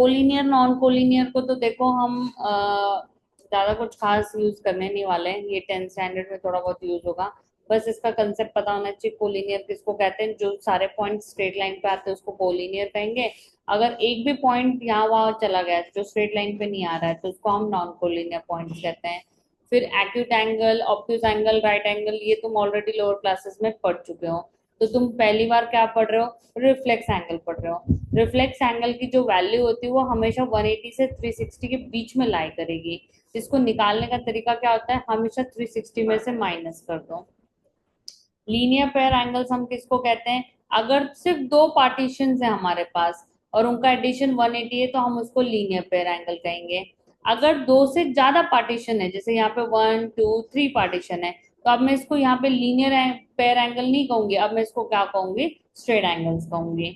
Collinear non collinear को तो देखो हम ज्यादा कुछ खास यूज करने नहीं वाले हैं, ये 10th स्टैंडर्ड में थोड़ा बहुत यूज होगा। बस इसका कंसेप्ट पता होना चाहिए, कोलिनियर किसको कहते हैं, जो सारे पॉइंट स्ट्रेट लाइन पे आते हैं उसको कोलिनियर कहेंगे। अगर एक भी पॉइंट यहाँ वहां चला गया जो स्ट्रेट लाइन पे नहीं आ रहा है तो उसको हम नॉन कोलिनियर पॉइंट्स कहते हैं। फिर acute angle, obtuse angle, right angle, ये तुम ऑलरेडी लोअर क्लासेस में पढ़ चुके हो। तो तुम पहली बार क्या पढ़ रहे हो, रिफ्लेक्स एंगल पढ़ रहे हो। रिफ्लेक्स एंगल की जो वैल्यू होती है वो हमेशा 180 से 360 के बीच में लाई करेगी। इसको निकालने का तरीका क्या होता है, हमेशा 360 में से माइनस कर दो। लीनियर पेयर एंगल्स हम किसको कहते हैं, अगर सिर्फ दो पार्टीशन है हमारे पास और उनका एडिशन 180 है तो हम उसको लीनियर पेयर एंगल कहेंगे। अगर दो से ज्यादा पार्टीशन है, जैसे यहाँ पे 1 2 3 पार्टीशन है, तो अब मैं इसको यहाँ पे लीनियर पेयर एंगल नहीं कहूंगी, अब मैं इसको क्या कहूंगी, स्ट्रेट एंगल्स कहूंगी।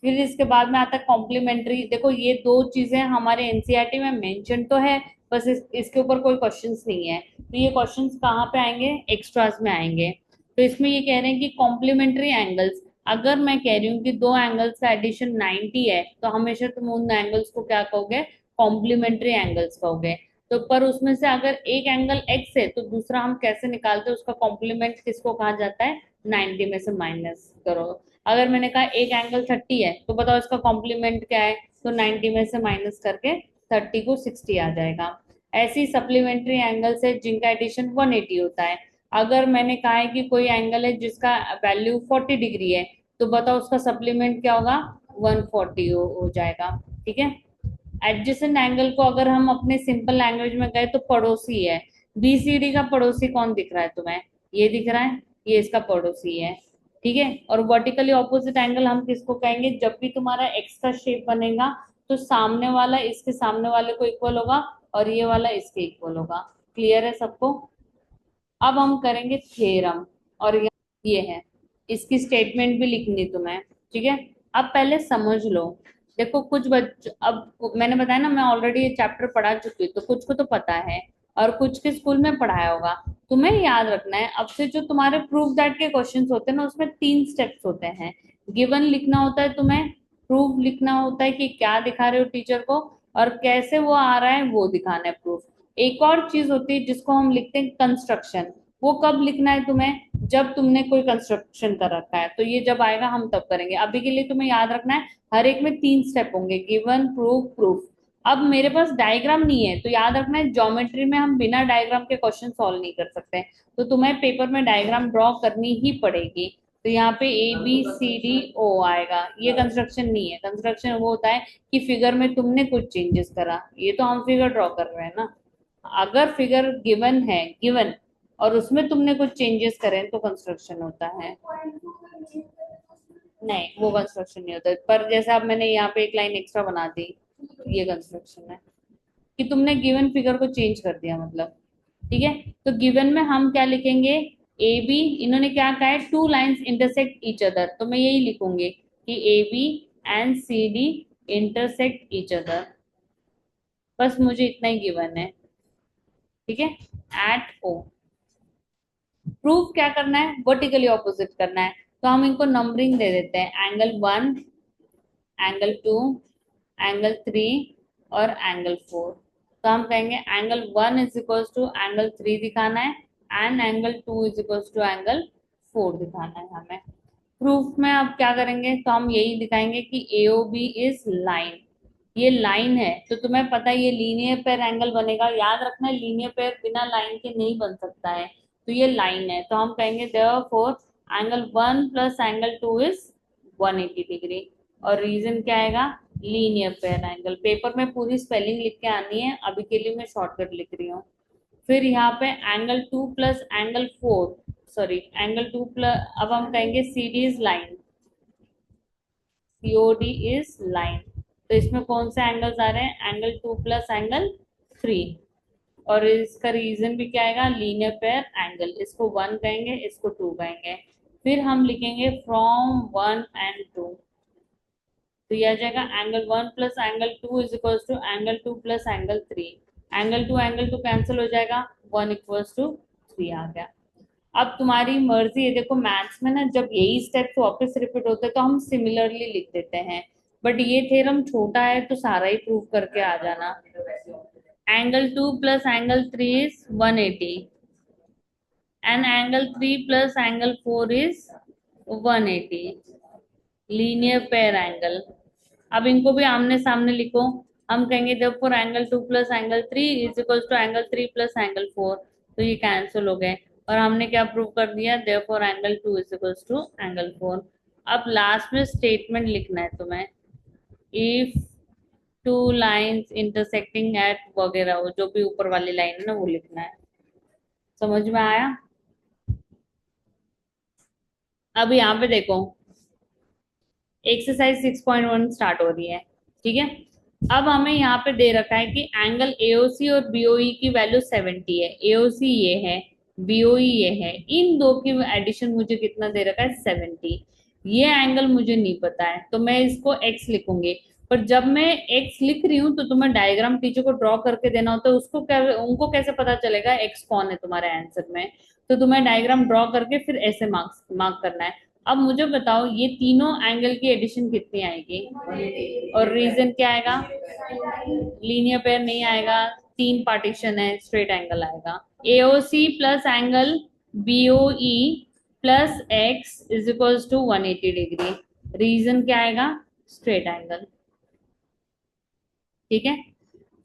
फिर इसके बाद में आता है कॉम्प्लीमेंट्री। देखो ये दो चीजें हमारे एनसीईआरटी में मेंशन तो है, बस इसके ऊपर कोई क्वेश्चंस नहीं है। तो ये क्वेश्चंस कहाँ पे आएंगे, एक्स्ट्रास में आएंगे। तो इसमें ये कह रहे हैं कि कॉम्प्लीमेंट्री एंगल्स, अगर मैं कह रही हूँ कि दो एंगल्स का एडिशन 90 है तो हमेशा तुम उन एंगल्स को क्या कहोगे, कॉम्प्लीमेंट्री एंगल्स कहोगे। तो पर उसमें से अगर एक एंगल एक्स है तो दूसरा हम कैसे निकालते हैं, उसका कॉम्प्लीमेंट किसको कहा जाता है, 90 में से माइनस करो। अगर मैंने कहा एक एंगल 30 है तो बताओ इसका कॉम्प्लीमेंट क्या है, तो 90 में से माइनस करके 30 को 60 आ जाएगा। ऐसी सप्लीमेंट्री एंगल्स है जिनका एडिशन 180 होता है। अगर मैंने कहा है कि कोई एंगल है जिसका वैल्यू 40 डिग्री है तो बताओ उसका सप्लीमेंट क्या होगा, 140 हो जाएगा। ठीक है। एडजेसेंट एंगल को अगर हम अपने सिंपल लैंग्वेज में गए तो पड़ोसी है। बीसीडी का पड़ोसी कौन दिख रहा है तुम्हें, ये दिख रहा है, ये इसका पड़ोसी है। ठीक है। और वर्टिकली ऑपोजिट एंगल हम किसको कहेंगे, जब भी तुम्हारा एक्स का शेप बनेगा तो सामने वाला इसके सामने वाले को इक्वल होगा और ये वाला इसके इक्वल होगा। क्लियर है सबको। अब हम करेंगे थ्योरम, और ये है, इसकी स्टेटमेंट भी लिखनी तुम्हें। ठीक है। अब पहले समझ लो। देखो कुछ अब मैंने बताया ना, मैं ऑलरेडी ये चैप्टर पढ़ा चुकी हूँ तो कुछ को तो पता है और कुछ के स्कूल में पढ़ाया होगा। तुम्हें याद रखना है अब से जो तुम्हारे प्रूफ दैट के क्वेश्चंस होते हैं ना, उसमें 3 स्टेप्स होते हैं। गिवन लिखना होता है तुम्हें, प्रूफ लिखना होता है कि क्या दिखा रहे हो टीचर को, और कैसे वो आ रहा है वो दिखाना है प्रूफ। एक और चीज होती है जिसको हम लिखते हैं कंस्ट्रक्शन। वो कब लिखना है तुम्हें, जब तुमने कोई कंस्ट्रक्शन कर रखा है, तो ये जब आएगा हम तब करेंगे। अभी के लिए तुम्हें याद रखना है हर एक में 3 स्टेप होंगे, गिवन, प्रूफ, प्रूफ। अब मेरे पास डायग्राम नहीं है तो याद रखना है ज्योमेट्री में हम बिना डायग्राम के क्वेश्चन सॉल्व नहीं कर सकते, तो तुम्हें पेपर में डायग्राम ड्रॉ करनी ही पड़ेगी। तो यहाँ पे ABCD O आएगा, ये कंस्ट्रक्शन नहीं है। कंस्ट्रक्शन वो होता है कि फिगर में तुमने कुछ चेंजेस करा, ये तो हम फिगर ड्रॉ कर रहे हैं ना। अगर फिगर गिवन है, गिवन, और उसमें तुमने कुछ चेंजेस करे तो कंस्ट्रक्शन होता है। नहीं वो कंस्ट्रक्शन नहीं होता, पर जैसे अब मैंने यहाँ पे एक लाइन एक्स्ट्रा बना दी, ये कंस्ट्रक्शन है कि तुमने गिवन फिगर को चेंज कर दिया मतलब। ठीक है। तो गिवन में हम क्या लिखेंगे, ए बी, इन्होंने क्या कहा है, 2 लाइन्स इंटरसेक्ट ईच अदर, तो मैं यही लिखूंगी कि AB and CD intersect each other. बस मुझे इतना ही गिवन है। ठीक है। एट O, प्रूफ क्या करना है, वर्टिकली ऑपोजिट करना है। तो हम इनको नंबरिंग दे देते हैं, एंगल 1, एंगल 2, एंगल 3 और एंगल 4। तो हम कहेंगे angle 1 is equals to angle 3 दिखाना है and angle 2 is equals to angle 4 दिखाना है हमें। प्रूफ में अब क्या करेंगे, तो हम यही दिखाएंगे कि AOB इज लाइन, ये लाइन है। तो तुम्हें पता है ये लीनियर पेयर एंगल बनेगा, याद रखना है लीनियर पेयर बिना लाइन के नहीं बन सकता है। तो ये लाइन है तो हम कहेंगे therefore angle 1 plus angle 2 is 180 degree. और रीजन क्या आएगा, लीनियर पेयर एंगल। पेपर में पूरी स्पेलिंग लिख के आनी है, अभी के लिए मैं शॉर्टकट लिख रही हूँ। फिर यहाँ पे angle 2 plus angle 4, sorry angle 2 plus, अब हम कहेंगे CD is line, COD is line. तो इसमें कौन से एंगल्स आ रहे हैं, एंगल 2 प्लस एंगल 3। और इसका रीजन भी क्या आएगा, लीनियर पेयर एंगल। इसको 1 कहेंगे, इसको 2 कहेंगे। फिर हम लिखेंगे फ्रॉम 1 and 2, तो ये आ जाएगा angle 1 plus angle 2 is equals to angle 2 plus angle 3। Angle 2 cancel हो जाएगा, 1 = 3 आ गया। अब तुम्हारी मर्जी है, देखो मैथ्स में ना जब यही स्टेप्स वापस रिपीट होते हैं तो हम सिमिलरली लिख देते हैं। बट ये थ्योरम छोटा है तो सारा ही प्रूव करके आ जाना। Angle 2 plus angle 3 is 180 and angle 3 plus angle 4 is 180, linear pair angle. अब इनको भी आमने सामने लिखो। हम कहेंगे therefore angle 2 plus angle 3 is equal to angle 3 plus angle 4, तो ये कैंसिल हो गए। और हमने क्या प्रूव कर दिया, therefore angle 2 is equal to angle 4। अब लास्ट में स्टेटमेंट लिखना है तुम्हें, if two lines intersecting at वगैरह, वो जो भी ऊपर वाली लाइन है ना वो लिखना है। समझ में आया? अब यहाँ पे देखो, एक्सरसाइज 6.1 स्टार्ट हो रही है, ठीक है। अब हमें यहाँ पे दे रखा है कि एंगल एओसी और बीओई की वैल्यू 70 है। एओसी ये है, बीओई ये है, इन दो की एडिशन मुझे कितना दे रखा है, 70। ये एंगल मुझे नहीं पता है तो मैं इसको एक्स लिखूंगी। पर जब मैं एक्स लिख रही हूँ तो तुम्हें डायग्राम टीचर को ड्रॉ करके देना होता है, उसको क्या, उनको कैसे पता चलेगा एक्स कौन है तुम्हारे आंसर में। तो तुम्हें डायग्राम ड्रॉ करके फिर ऐसे मार्क्स मार्क करना है। अब मुझे बताओ ये तीनों एंगल की एडिशन कितनी आएगी, और रीजन क्या आएगा, लीनियर पेयर नहीं आएगा, तीन पार्टीशन है, स्ट्रेट एंगल आएगा। AOC plus angle BOE plus x is equals to 180 degree, reason क्या आएगा, स्ट्रेट एंगल, ठीक है।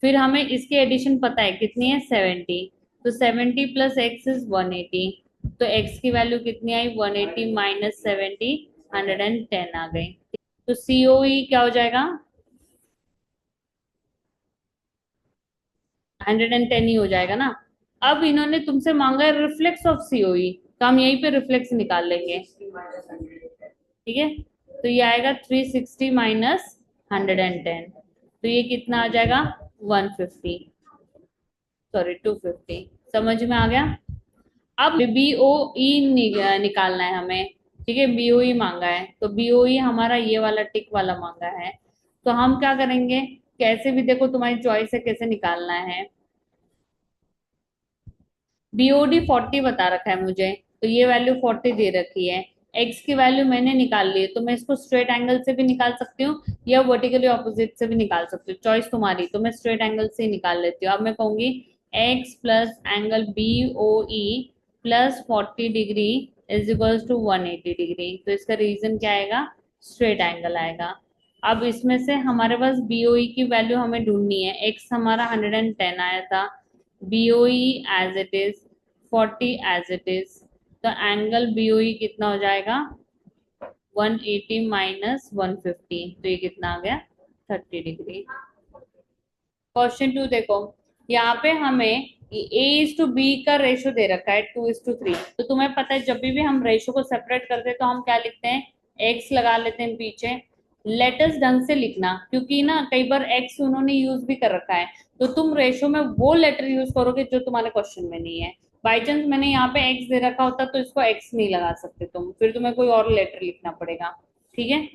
फिर हमें इसकी एडिशन पता है कितनी है, 70। तो 70 प्लस एक्स इज 180, तो एक्स की वैल्यू कितनी आई, 180 माइनस 70, 110 आ गई। तो सीओई क्या हो जाएगा, 110 ही हो जाएगा ना। अब इन्होंने तुमसे मांगा है रिफ्लेक्स ऑफ सीओई, तो हम यहीं पे रिफ्लेक्स निकाल लेंगे, ठीक है। तो ये आएगा 360 माइनस 110, तो ये कितना आ जाएगा, 150, सॉरी 250। समझ में आ गया? अब बीओई निकालना है हमें, ठीक है। बीओई मांगा है तो बीओई हमारा ये वाला टिक वाला मांगा है। तो हम क्या करेंगे, कैसे भी देखो तुम्हारी चॉइस है कैसे निकालना है। बीओडी 40 बता रखा है मुझे, तो ये वैल्यू 40 दे रखी है। एक्स की वैल्यू मैंने निकाल ली है, तो मैं इसको स्ट्रेट एंगल से भी निकाल सकती हूँ या वर्टिकली ऑपोजिट से भी निकाल सकती हूँ, चॉइस तुम्हारी। तो मैं स्ट्रेट एंगल से ही निकाल लेती हूँ। अब मैं कहूंगी x plus angle B O E plus 40 degree is equals to 180 degree, तो इसका रीजन क्या आएगा, स्ट्रेट एंगल आएगा। अब इसमें से हमारे पास बीओई की वैल्यू हमें ढूंढनी है। एक्स हमारा 110 आया था, BOE as it is, 40 as it is, तो एंगल बीओई कितना हो जाएगा, 180 माइनस 150, तो ये कितना आ गया, 30 डिग्री। क्वेश्चन 2 देखो, यहाँ पे हमें ए इज टू बी का रेशो दे रखा है 2:3। तो तुम्हें पता है जब भी हम रेशो को सेपरेट करते हैं तो हम क्या लिखते हैं, एक्स लगा लेते हैं पीछे। लेटर्स ढंग से लिखना, क्योंकि ना कई बार एक्स उन्होंने यूज भी कर रखा है, तो तुम रेशो में वो लेटर यूज करोगे जो तुम्हारे क्वेश्चन में नहीं है। बाई चांस मैंने यहाँ पे एक्स दे रखा होता तो इसको एक्स नहीं लगा सकते तुम, फिर तुम्हें कोई और लेटर लिखना पड़ेगा, ठीक है।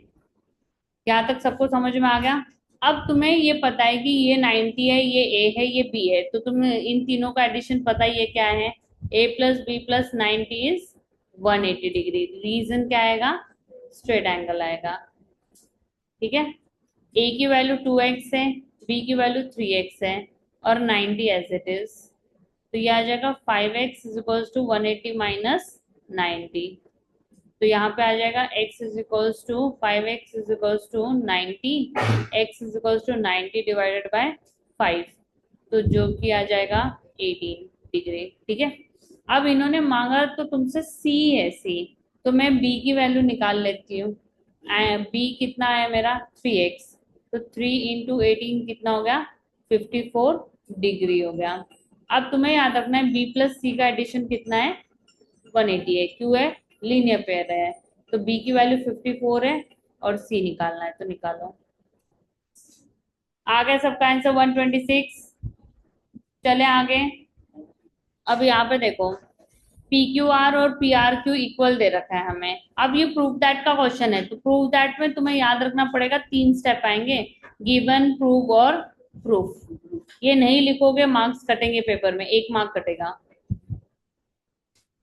यहाँ तक सबको समझ में आ गया? अब तुम्हें ये पता है कि ये 90 है, ये ए है, ये बी है, तो तुम्हें इन तीनों का एडिशन पता ही है क्या है, A plus B plus 90 is 180 degree, reason क्या आएगा, स्ट्रेट एंगल आएगा, ठीक है। ए की वैल्यू 2x है, बी की वैल्यू 3x है, और 90 एज इट इज, तो ये आ जाएगा 5x is equals to 180 minus 90। तो यहाँ पे आ जाएगा x is equals to 5x is equals to 90, x is equals to 90 divided by 5, तो जो कि आ जाएगा 18 डिग्री, ठीक है। अब इन्होंने मांगा तो तुमसे c है, c, तो मैं b की वैल्यू निकाल लेती हूँ। b कितना है मेरा, 3x, तो 3 × 18 कितना हो गया, 54 डिग्री हो गया। अब तुम्हें याद रखना है b प्लस c का एडिशन कितना है, 180 है, क्यों है, लीनियर पेयर है। तो b की वैल्यू 54 है और c निकालना है, तो निकालो। आ गया सबका आंसर 126। चले आगे। अब यहाँ पे देखो, पी क्यू आर और पी आर क्यू इक्वल दे रखा है हमें। अब ये प्रूफ दैट का क्वेश्चन है, तो प्रूफ दैट में तुम्हें याद रखना पड़ेगा, 3 स्टेप आएंगे, गिवन, प्रूव और प्रूफ। ये नहीं लिखोगे मार्क्स कटेंगे पेपर में, 1 मार्क कटेगा,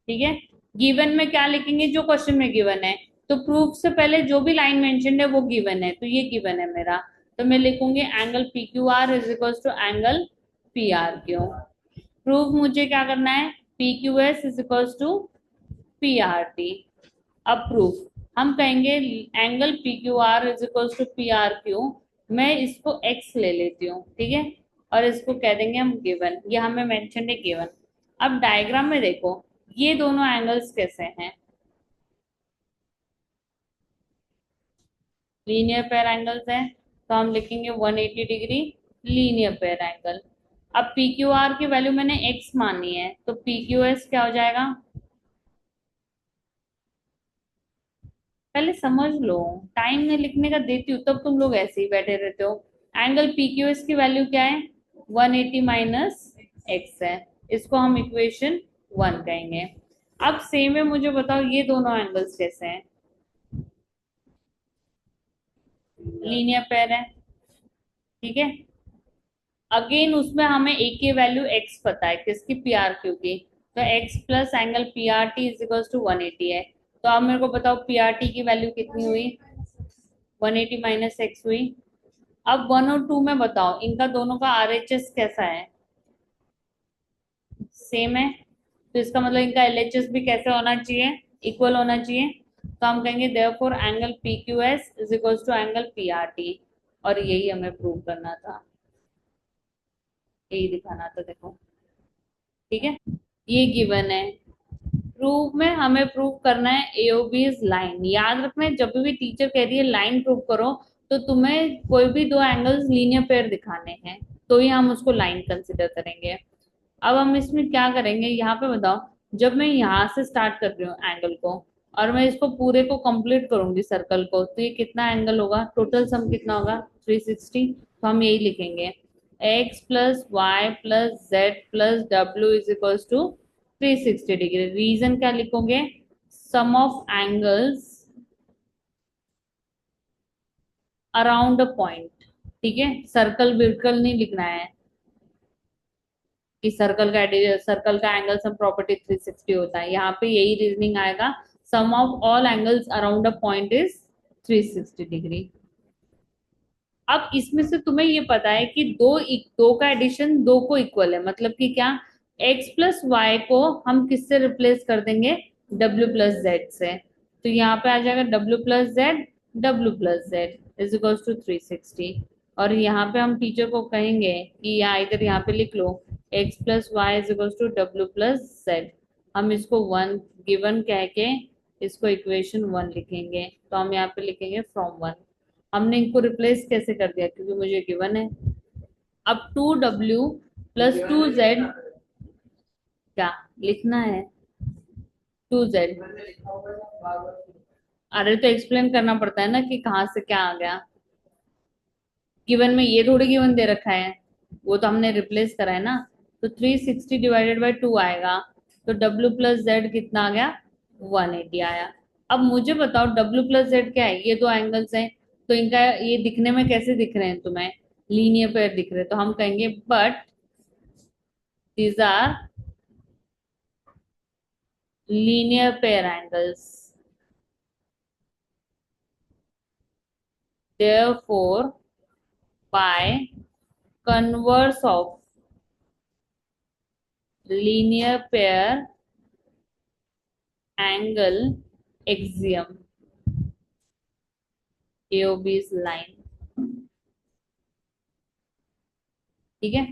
ठीक है। गिवन में क्या लिखेंगे, जो क्वेश्चन में गिवन है। तो प्रूफ से पहले जो भी लाइन मेंशन्ड है वो गिवन है, तो ये गिवन है मेरा। तो मैं लिखूंगी angle P Q R is equal to angle P R Q. Proof मुझे क्या करना है, P Q S is equal to P R T. अब प्रूफ हम कहेंगे angle P Q R is equal to P R Q. मैं इसको x ले लेती हूँ, ठीक है, और इसको कह देंगे हम गिवन, ये हमें मेंशन है गिवन। अब डायग्राम में देखो ये दोनों एंगल्स कैसे हैं, लीनियर पेयर एंगल्स हैं, तो हम लिखेंगे 180 डिग्री लीनियर पेयर एंगल। अब पी क्यू आर की वैल्यू मैंने एक्स मानी है, तो पी क्यू एस क्या हो जाएगा, पहले समझ लो, टाइम में लिखने का देती हूँ तब तुम लोग ऐसे ही बैठे रहते हो। एंगल पी क्यू एस की वैल्यू क्या है, 180 माइनस एक्स है, इसको हम इक्वेशन 1 कहेंगे। अब सेम है, मुझे बताओ ये दोनों एंगल्स कैसे हैं, लीनियर पेयर है, ठीक है। अगेन उसमें हमें एक की वैल्यू एक्स पता है, किसकी, पी आर क्यू की, तो x plus angle P R T is equal to 180 है। तो अब मेरे को बताओ पी आर टी की वैल्यू कितनी हुई, 180 माइनस एक्स हुई। अब 1 और 2 में बताओ इनका दोनों का आरएचएस कैसा है, सेम है, तो इसका मतलब इनका एलएचएस भी कैसे होना चाहिए, इक्वल होना चाहिए। तो हम कहेंगे therefore angle P Q S is equal to angle P R T, और यही हमें प्रूव करना था, यही दिखाना था, देखो, ठीक है, ये गिवन है। प्रूफ में हमें प्रूव करना है एओबीज लाइन। याद रखना है जब भी टीचर कह रही है लाइन प्रूव करो, तो तुम्हें कोई भी दो एंगल्स लीनियर पेयर दिखाने हैं, तो ही हम उसको लाइन कंसिडर करेंगे। अब हम इसमें क्या करेंगे, यहाँ पे बताओ, जब मैं यहाँ से स्टार्ट कर रही हूँ एंगल को, और मैं इसको पूरे को कंप्लीट करूंगी सर्कल को, तो ये कितना एंगल होगा, टोटल सम कितना होगा, 360। तो हम यही लिखेंगे X plus Y plus Z plus W is equals to 360 degree. Reason क्या लिखोगे, sum of angles around a point, ठीक है, सर्कल बिल्कुल नहीं लिखना है कि सर्कल का एंगल सम प्रॉपर्टी 360 होता है, यहाँ पे यही रीजनिंग आएगा, sum of all angles around a point is 360 degree. अब इसमें से तुम्हें ये पता है कि दो का एडिशन दो को इक्वल है, मतलब कि क्या, x प्लस वाई को हम किससे रिप्लेस कर देंगे, w प्लस जेड से। तो यहाँ पे आ जाएगा w plus z is equals to 360। और यहाँ पे हम टीचर को कहेंगे कि यहाँ इधर यहाँ पे लिख लो x plus y is equals to w plus z. हम इसको 1 गिवन कह के इसको इक्वेशन 1 लिखेंगे, तो हम यहाँ पे लिखेंगे फ्रॉम 1। हमने इनको रिप्लेस कैसे कर दिया, क्योंकि मुझे गिवन है। अब 2w प्लस 2z, क्या लिखना है, 2z। अरे तो एक्सप्लेन करना पड़ता है ना कि कहाँ से क्या आ गया, गिवन में ये थोड़ी गिवन दे रखा है, वो तो हमने रिप्लेस करा है ना। तो 360 डिवाइडेड बाई 2 आएगा, तो w प्लस जेड कितना आ गया, 180 आया। अब मुझे बताओ w प्लस जेड क्या है, ये दो एंगल्स हैं, तो इनका ये दिखने में कैसे दिख रहे हैं तुम्हें, लीनियर पेयर दिख रहे हैं, तो हम कहेंगे but these are linear pair angles, therefore by converse of linear pair angle axiom AOB's line, ठीक है,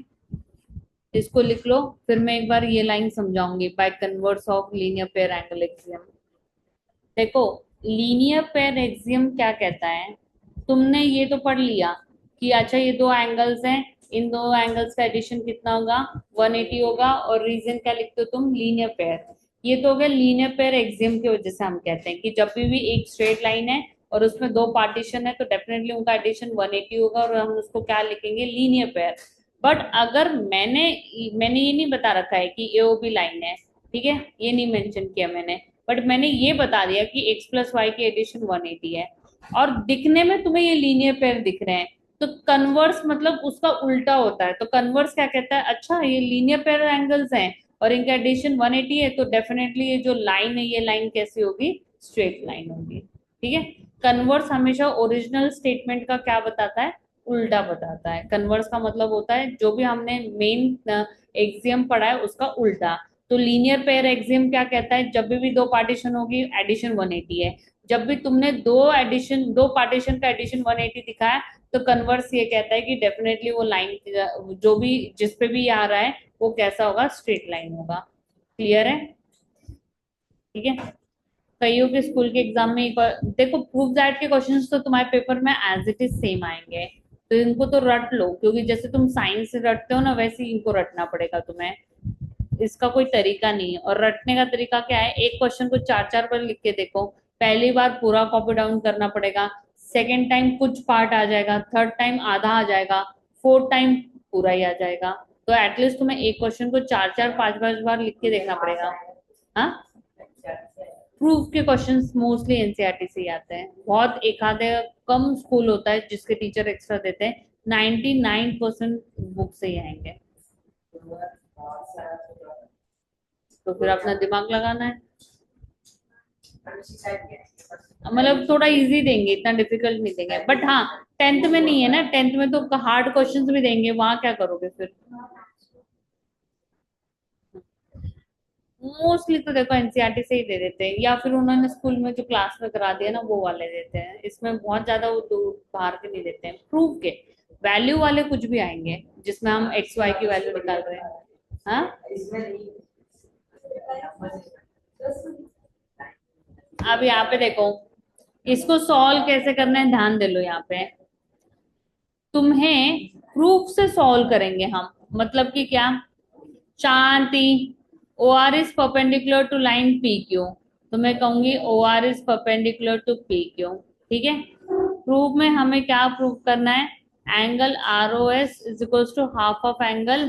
इसको लिख लो, फिर मैं एक बार ये लाइन समझाऊंगी, by converse of linear pair angle axiom. देखो लीनियर पेयर एक्सियम क्या कहता है, तुमने ये तो पढ़ लिया कि अच्छा ये दो एंगल्स हैं, इन दो एंगल्स का एडिशन कितना होगा, 180 होगा, और रीजन क्या लिखते हो तुम, लीनियर पेयर। ये तो हो गया लीनियर पेयर एक्सियम की वजह से हम कहते हैं कि जब भी एक स्ट्रेट लाइन है और उसमें दो पार्टीशन है तो डेफिनेटली उनका एडिशन 180 होगा, और हम उसको क्या लिखेंगे, लीनियर पेयर। बट अगर मैंने मैंने ये नहीं बता रखा है कि एओबी लाइन है, ठीक है, ये नहीं मेंशन किया मैंने, बट मैंने ये बता दिया कि x प्लस वाई की एडिशन 180 है, और दिखने में तुम्हें ये लीनियर पेयर दिख रहे हैं, तो कन्वर्स मतलब उसका उल्टा होता है। तो कन्वर्स क्या कहता है, अच्छा ये लीनियर पेयर एंगल्स हैं और इनका एडिशन 180 है, तो डेफिनेटली ये जो लाइन है ये लाइन कैसी होगी, स्ट्रेट लाइन होगी। ठीक है। कन्वर्स हमेशा ओरिजिनल स्टेटमेंट का क्या बताता है, उल्टा बताता है। कन्वर्स का मतलब होता है जो भी हमने मेन एक्सियम पढ़ा है उसका उल्टा। तो लीनियर पेयर एक्सियम क्या कहता है, जब भी दो पार्टीशन होगी एडिशन 180 है। जब भी तुमने दो पार्टीशन का एडिशन 180 दिखाया, तो कन्वर्स ये कहता है कि डेफिनेटली वो लाइन जो भी जिस पे भी आ रहा है वो कैसा होगा, स्ट्रेट लाइन होगा। क्लियर है? ठीक है। कईयों के स्कूल के एग्जाम में एक बार देखो, प्रूफ दैट के क्वेश्चंस तो तुम्हारे पेपर में एज इट इज सेम आएंगे, तो इनको तो रट लो, क्योंकि जैसे तुम साइंस से रटते हो ना, वैसे ही इनको रटना पड़ेगा तुम्हें। इसका कोई तरीका नहीं है। और रटने का तरीका क्या है, एक क्वेश्चन को चार चार बार लिख के देखो। पहली बार पूरा कॉपी डाउन करना पड़ेगा, सेकेंड टाइम कुछ पार्ट आ जाएगा, थर्ड टाइम आधा आ जाएगा, फोर्थ टाइम पूरा ही आ जाएगा। तो एटलीस्ट तुम्हें एक क्वेश्चन को चार चार पांच पांच बार लिख के देखना पड़ेगा। हाँ, प्रूफ के क्वेश्चंस मोस्टली एनसीईआरटी से ही आते हैं। बहुत एक आधे कम स्कूल होता है जिसके टीचर एक्स्ट्रा देते हैं, 99% बुक से ही आएंगे। तो फिर अपना दिमाग लगाना है। मतलब थोड़ा इजी देंगे, इतना डिफिकल्ट नहीं देंगे, बट हाँ, टेंथ में नहीं है ना, टेंथ में तो हार्ड क्वेश्चंस भी देंगे, वहां क्या करोगे फिर। मोस्टली तो देखो एनसीईआरटी से ही दे देते हैं, या फिर उन्होंने स्कूल में जो क्लास में करा दिया ना वो वाले देते हैं। इसमें बहुत ज्यादा वो दूर बाहर के नहीं देते हैं। प्रूफ के वैल्यू वाले कुछ भी आएंगे जिसमें हम एक्स वाई की वैल्यू निकाल रहे हैं। हाँ, अब यहाँ पे देखो, इसको सॉल्व कैसे करना है ध्यान दे लो। यहाँ पे तुम्हें प्रूफ से सॉल्व करेंगे हम, मतलब कि क्या, Shanti, O R is perpendicular to line P Q, तो मैं कहूंगी O R is perpendicular to P Q. ठीक है। प्रूफ में हमें क्या प्रूव करना है, angle R O S is equal to half of angle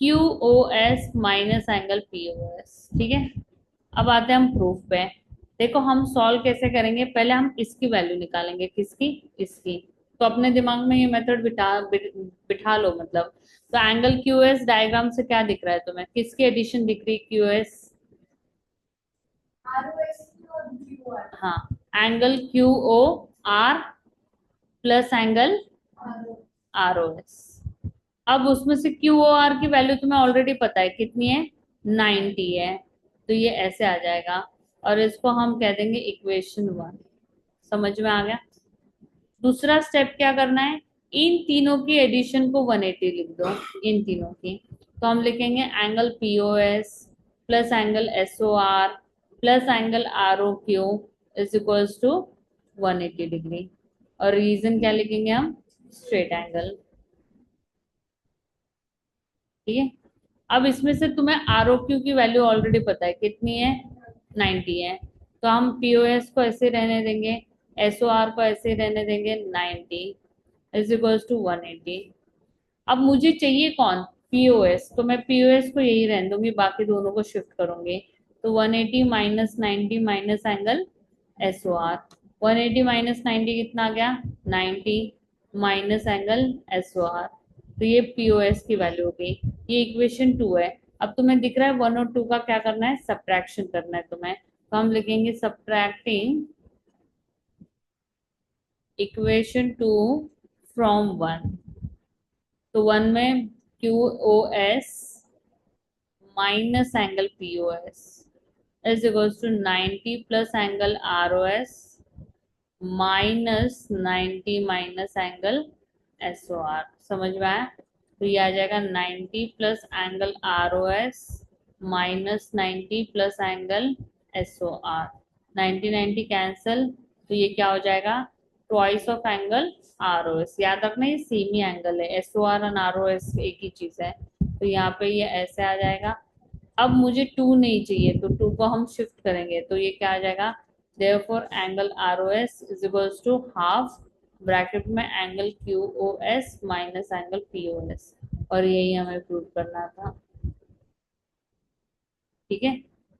Q O S minus angle P O S. ठीक है। अब आते हैं हम प्रूफ पे। देखो हम सॉल्व कैसे करेंगे, पहले हम इसकी वैल्यू निकालेंगे, किसकी, इसकी। तो अपने दिमाग में ये मेथड बिठा लो मतलब। तो एंगल क्यू एस डायग्राम से क्या दिख रहा है तुम्हें, किसकी एडिशन दिख रही, क्यू एस। हाँ, angle Q O R plus angle R O S. अब उसमें से क्यू ओ आर की वैल्यू तुम्हें ऑलरेडी पता है कितनी है, 90 है। तो ये ऐसे आ जाएगा, और इसको हम कह देंगे इक्वेशन 1। समझ में आ गया? दूसरा स्टेप क्या करना है, इन तीनों की एडिशन को 180 लिख दो, इन तीनों की। तो हम लिखेंगे angle P O S plus angle S O R plus angle R O Q is equals to 180 degree. और रीजन क्या लिखेंगे हम, स्ट्रेट एंगल। ठीक है। अब इसमें से तुम्हें आर ओ क्यू की वैल्यू ऑलरेडी पता है कितनी है, 90 है। तो हम पीओएस को ऐसे रहने देंगे, एसओ आर को ऐसे रहने देंगे, 90 इज इक्वल्स टू 180। अब मुझे चाहिए कौन, पीओएस, तो मैं पीओएस को यही रहने दूंगी, बाकी दोनों को शिफ्ट करूंगी। तो 180 minus 90 minus angle S O R, 180 minus 90 कितना आ गया, 90 माइनस एंगल एसओ आर। तो ये पीओएस की वैल्यू हो गई। ये इक्वेशन 2 है। अब तुम्हें दिख रहा है 1 और 2 का क्या करना है, सब्ट्रैक्शन करना है तुम्हें। तो हम लिखेंगे सब्ट्रैक्टिंग इक्वेशन 2 फ्रॉम 1। तो 1 में Q O S minus angle P O S is equals to 90 plus angle R O S minus 90 minus angle S O R. समझ में आया? तो ये आ जाएगा 90 plus angle R O S minus 90 plus angle S O R. 90 90 cancel, तो ये क्या हो जाएगा, twice of angle R O S. याद रखना ये सेम ही एंगल है, एस ओ आर और आर ओ एस एक ही चीज है। तो यहाँ पे ये ऐसे आ जाएगा। अब मुझे 2 नहीं चाहिए, तो 2 को हम शिफ्ट करेंगे, तो ये क्या आ जाएगा, therefore angle ROS is equals to half bracket में angle QOS minus angle POS। और यही हमें प्रूव करना था। ठीक है।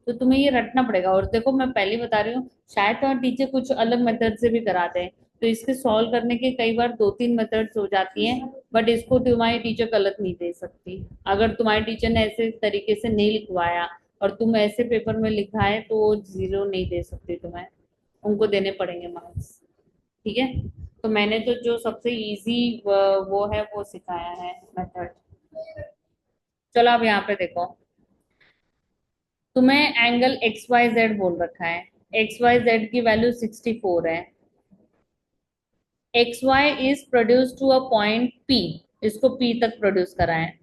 तो तुम्हें ये रटना पड़ेगा। और देखो मैं पहले ही बता रही हूँ, शायद तो टीचर कुछ अलग मेथड से भी कराते हैं, तो इसके सॉल्व करने के कई बार 2-3 मेथड्स हो जाती हैं, बट इसको तुम्हारी टीचर गलत नहीं दे सकती। अगर तुम्हारी टीचर ने ऐसे तरीके से नहीं लिखवाया और तुम ऐसे पेपर में लिखा है, तो वो 0 नहीं दे सकती तुम्हें। उनको देने पड़ेंगे मार्क्स। ठीक है, तो मैंने तो जो सबसे इजी वो है वो सिखाया है मेथड। चलो अब यहाँ पे देखो, तुम्हें एंगल एक्स वाई जेड बोल रखा है, एक्स वाई जेड की वैल्यू 64 है, X Y is produce to a point P, इसको पी तक प्रोड्यूस करा है।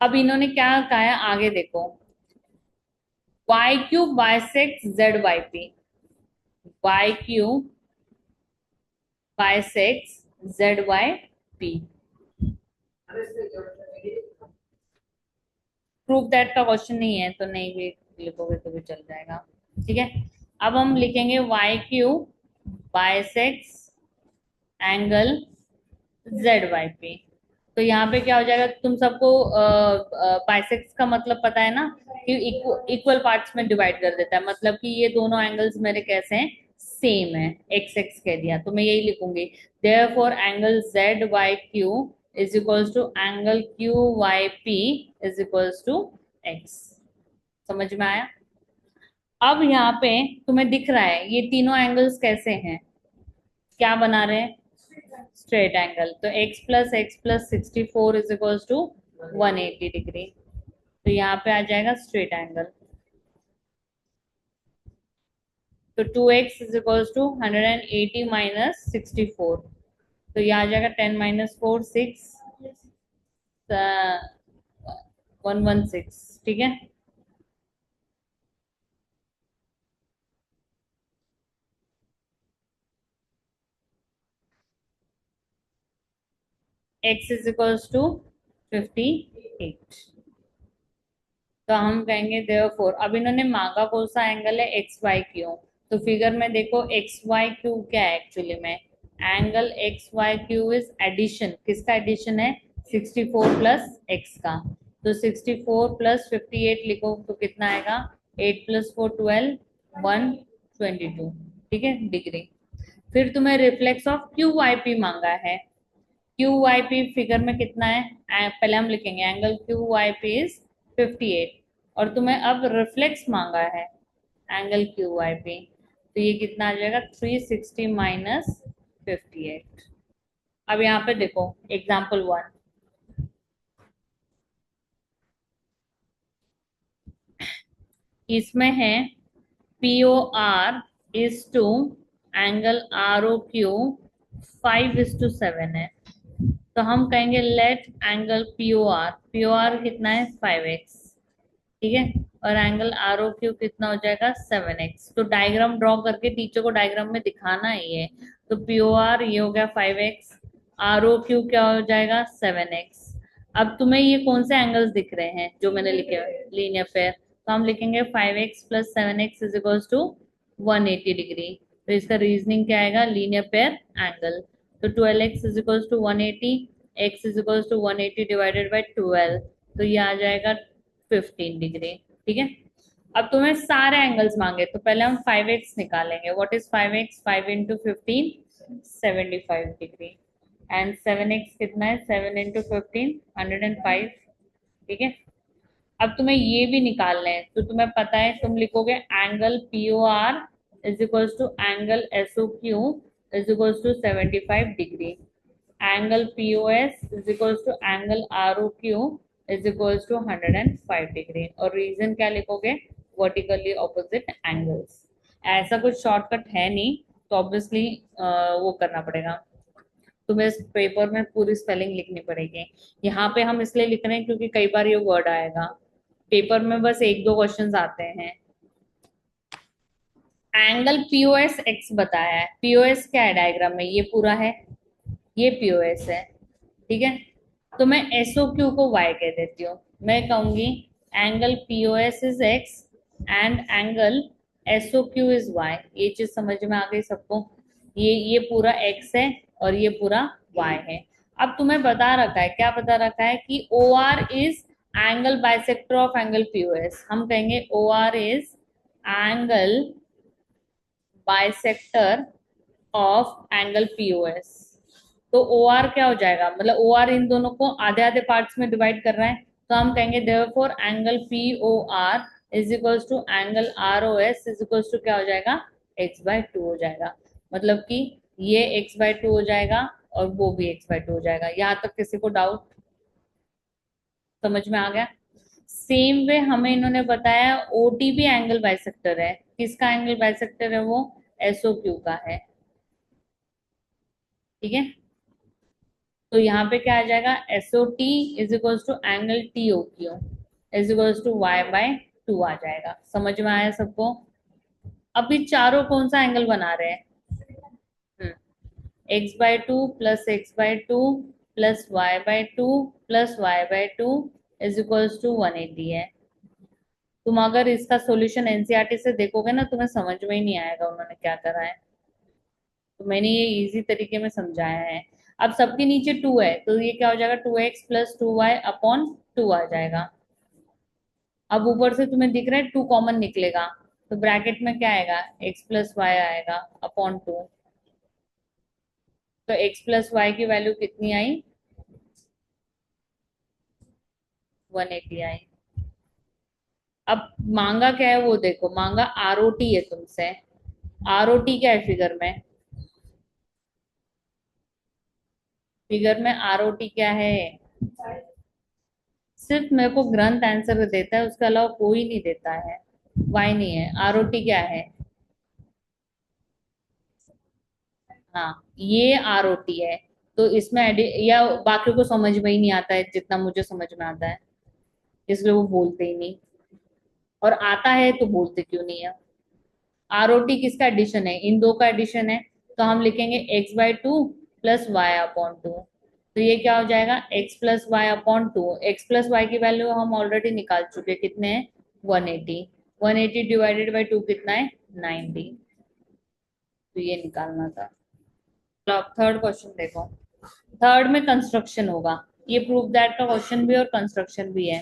अब इन्होंने क्या कहा है आगे देखो, Y cube bisects Z Y P, Y cube bisects Z Y P, proof that का क्वेश्चन नहीं है तो नहीं भी लिखोगे तो भी चल जाएगा। ठीक है, अब हम लिखेंगे Y cube bisects angle Z Y P. तो यहाँ पे क्या हो जाएगा, तुम सबको बाइसेक्स का मतलब पता है ना, कि इक्वल पार्ट्स में डिवाइड कर देता है, मतलब कि ये दोनों एंगल्स मेरे कैसे हैं, सेम है, एक्स एक्स कह दिया तो मैं यही लिखूंगी, therefore angle Z Y Q is equals to angle Q Y P is equals to x. समझ में आया? अब यहाँ पे तुम्हें दिख रहा है ये तीनों एंगल्स कैसे हैं, क्या बना रहे हैं, स्ट्रेट एंगल। तो x plus 64 is equals to 180 degree, तो यहाँ पे आ जाएगा स्ट्रेट एंगल। तो 2x is equals to 180 minus 64, तो ये आ जाएगा 10 माइनस 4 6 116। ठीक है, x इज इक्वल्स टू 58। तो हम कहेंगे देयरफॉर, अब इन्होंने मांगा कौन सा एंगल है, एक्स वाई क्यू। तो फिगर में देखो एक्स वाई क्यू क्या है एक्चुअली में, angle X Y Q is addition, किसका एडिशन है, 64 प्लस एक्स का। तो 64 प्लस 58 लिखो तो कितना आएगा, 8 प्लस 4 12 122। ठीक है, डिग्री। फिर तुम्हें reflex of Q Y P मांगा है, क्यू वाई पी फिगर में कितना है, पहले हम लिखेंगे angle Q Y P is 58, और तुम्हें अब रिफ्लेक्स मांगा है एंगल क्यू वाई पी, तो ये कितना आ जाएगा 360 माइनस 58। अब यहाँ पे देखो एग्जाम्पल 1, इसमें है P O R is to angle R O Q 5:7 है, तो हम कहेंगे let angle P O R कितना है 5x। ठीक है, और एंगल आर ओ क्यू कितना हो जाएगा 7x। तो डायग्राम ड्रॉ करके टीचर को डायग्राम में दिखाना ही है। तो पी ओ आर ये हो गया 5x, आर ओ क्यू क्या हो जाएगा 7x। अब तुम्हें ये कौन से एंगल्स दिख रहे हैं जो मैंने लिखे हुए, लीनियर पेयर, तो हम लिखेंगे 5x plus 7x is equals to 180 degree. तो इसका रीजनिंग क्या आएगा, लीनियर पेयर एंगल। तो 12x is equals to 180, x is equals to 180 divided by 12, तो ये आ जाएगा 15 डिग्री। ठीक है, अब तुम्हें सारे एंगल्स मांगे, तो पहले हम 5x निकालेंगे। What is 5x, 5 into 15 75 degree, and 7x कितना है, 7 इंटू 15 105। ठीक है, अब तुम्हें ये भी निकालना है, तो तुम्हें पता है तुम लिखोगे angle P O R is equals to angle S O Q is equals to 75 degree, angle P O S is equals to angle R O Q is equals to 105 degree, और रीजन क्या लिखोगे, vertically opposite angles. ऐसा कुछ shortcut है नहीं, तो obviously वो करना पड़ेगा, तुम्हें इस पेपर में पूरी स्पेलिंग लिखनी पड़ेगी। यहाँ पे हम इसलिए लिख रहे हैं क्योंकि कई बार ये वर्ड आएगा, पेपर में बस एक दो क्वेश्चंस आते हैं। एंगल पीओएस एक्स बताया है, पीओएस क्या है डायग्राम में, ये पूरा है, ये पीओएस है। ठीक है, तो मैं एसओ क्यू को वाई कह देती हूँ, मैं कहूंगी angle P O S is x and angle S O Q is y. ये चीज समझ में आ गई सबको, ये पूरा एक्स है और ये पूरा वाई है। अब तुम्हें बता रखा है, क्या बता रखा है कि O R is angle bisector of angle P O S, हम कहेंगे O R is angle bisector of angle P O S. तो ओ आर क्या हो जाएगा, मतलब ओ आर इन दोनों को आधे आधे पार्ट्स में डिवाइड कर रहा है, तो हम कहेंगे therefore angle P O R is equals to angle R O S is equals to क्या हो जाएगा, x/2 हो जाएगा। मतलब कि ये x/2 हो जाएगा और वो भी x/2 हो जाएगा। यहाँ तक किसी को डाउट समझ में आ गया? सेम वे हमें इन्होंने बताया ओटी भी एंगल बाइसेक्टर है। किसका एंगल बाइसेक्टर है वो, एसओ क्यू का है। ठीक है, तो यहाँ पे क्या आ जाएगा, S O T is equals to angle T O Q is equals to y/2 आ जाएगा। समझ में आया सबको? अभी चारों कौन सा एंगल बना रहे हैं, x/2 plus x/2 plus y/2 plus y/2 is equals to 180 है। तुम अगर इसका सॉल्यूशन एनसीईआरटी से देखोगे ना, तुम्हें समझ में ही नहीं आएगा उन्होंने क्या करा है। तो मैंने ये इजी तरीके में समझाया है। अब सबके नीचे 2 है, तो ये क्या हो जाएगा, 2x प्लस 2y अपॉन 2 आ जाएगा। अब ऊपर से तुम्हें दिख रहा है 2 कॉमन निकलेगा, तो ब्रैकेट में क्या आएगा, x प्लस वाई आएगा अपॉन 2। तो x प्लस वाई की वैल्यू कितनी आई, 180 आई। अब मांगा क्या है वो देखो, मांगा आरओटी है तुमसे। आरओटी क्या है फिगर में, फिगर में आरओटी क्या है, सिर्फ मेरे को ग्रंथ आंसर देता है, उसके अलावा कोई नहीं देता है। वाई नहीं है, आरओटी क्या है, हाँ ये आरओटी है। तो इसमें या बाकी को समझ में ही नहीं आता है जितना मुझे समझ में आता है, इसलिए वो बोलते ही नहीं। और आता है तो बोलते क्यों नहीं है। आरओटी किसका एडिशन है, इन दो का एडिशन है। तो हम लिखेंगे x/2 प्लस वाई अपॉन 2। तो ये क्या हो जाएगा, x plus y upon 2। X plus y की वैल्यू हम ऑलरेडी निकाल चुके, कितने हैं, 180। 180 डिवाइडेड बाई 2 कितना है, 90। तो ये निकालना था। तो अब थर्ड क्वेश्चन देखो। थर्ड में कंस्ट्रक्शन होगा, ये प्रूफ दैट का क्वेश्चन भी और कंस्ट्रक्शन भी है।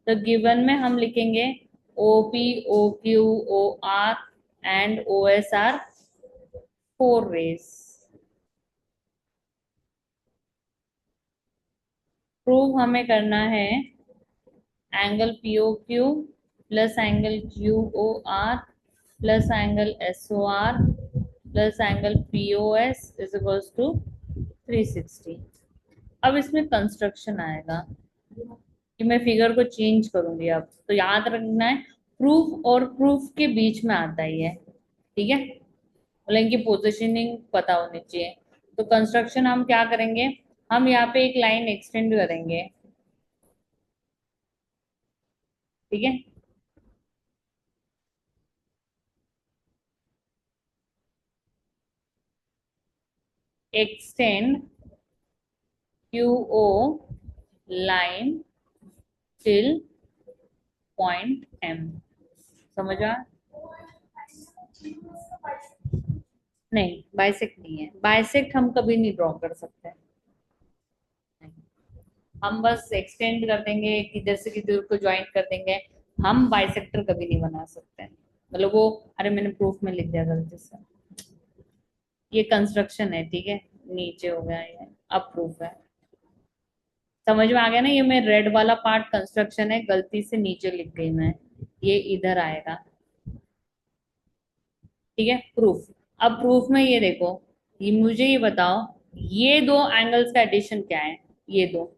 तो गिवन में हम लिखेंगे O P O Q O R and O S are 4 rays. Prove हमें करना है angle P O Q plus angle Q O R plus angle S O R plus angle P O S is equals to 360। अब इसमें construction आएगा कि मैं figure को change करूंगी। अब तो याद रखना है, प्रूफ और प्रूफ के बीच में आता ही है। ठीक है, मतलब इनकी पोजिशनिंग पता होनी चाहिए। तो कंस्ट्रक्शन हम क्या करेंगे, हम यहाँ पे एक लाइन एक्सटेंड करेंगे। ठीक है, extend Q O line till point M. समझा? नहीं बाइसेक्ट नहीं है, बाइसेक्ट हम कभी नहीं ड्रॉ कर सकते। हम बस एक्सटेंड कर देंगे, किधर से किधर को ज्वाइन कर देंगे। हम बाइसेक्टर कभी नहीं बना सकते, मतलब वो, अरे मैंने प्रूफ में लिख दिया गलती से। ये कंस्ट्रक्शन है, ठीक है, नीचे हो गया ये, अब प्रूफ है। समझ में आ गया ना, ये मैं रेड वाला पार्ट कंस्ट्रक्शन है, गलती से नीचे लिख गई मैं, ये इधर आएगा। ठीक है, प्रूफ। अब प्रूफ में ये देखो, ये मुझे ये बताओ, ये दो एंगल्स का एडिशन क्या है, ये दो,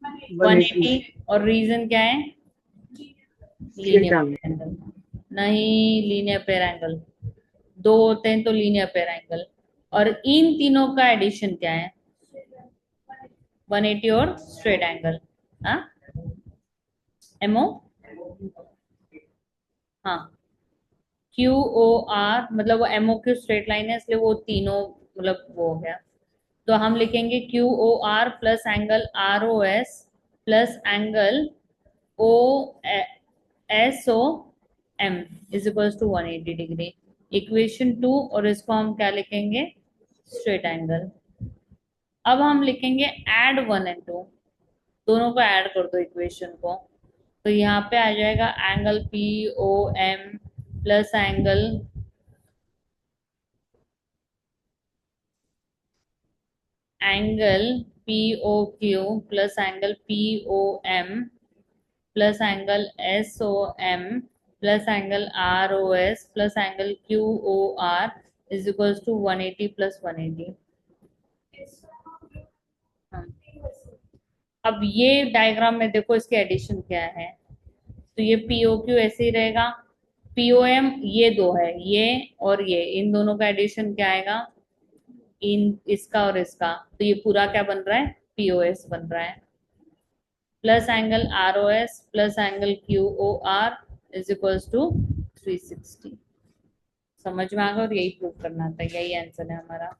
180 180। और रीजन क्या है, स्ट्रेट लीनियर एंगल। एंगल। नहीं, लीनियर पेयर एंगल, दो होते हैं तो लीनियर पेयर एंगल। और इन तीनों का एडिशन क्या है, 180 और स्ट्रेट एंगल। हाँ, एमओ, हाँ, क्यू ओ आर, मतलब वो एमओ क्यू स्ट्रेट लाइन है, इसलिए वो तीनों, मतलब वो हो गया। तो हम लिखेंगे Q O R plus angle R O S plus angle O S O M is equals to 180 degree. Equation 2, और इसको हम क्या लिखेंगे, स्ट्रेट एंगल। अब हम लिखेंगे एड 1 और 2, दोनों को ऐड कर दो इक्वेशन को। तो यहाँ पे आ जाएगा angle P O M plus angle angle P O Q plus angle P O M plus angle S O M plus angle R O S plus angle Q O R is equals to 180 plus 180। हाँ। अब ये diagram में देखो इसके addition क्या है। तो ये पीओ क्यू ऐसे ही रहेगा, पीओएम ये दो है, ये और ये, इन दोनों का एडिशन क्या आएगा, इन इसका और इसका, तो ये पूरा क्या बन रहा है, पीओएस बन रहा है। Plus angle R O S plus angle Q O R is equals to 360। समझ में आ गया, और यही प्रूव करना था, यही आंसर है हमारा।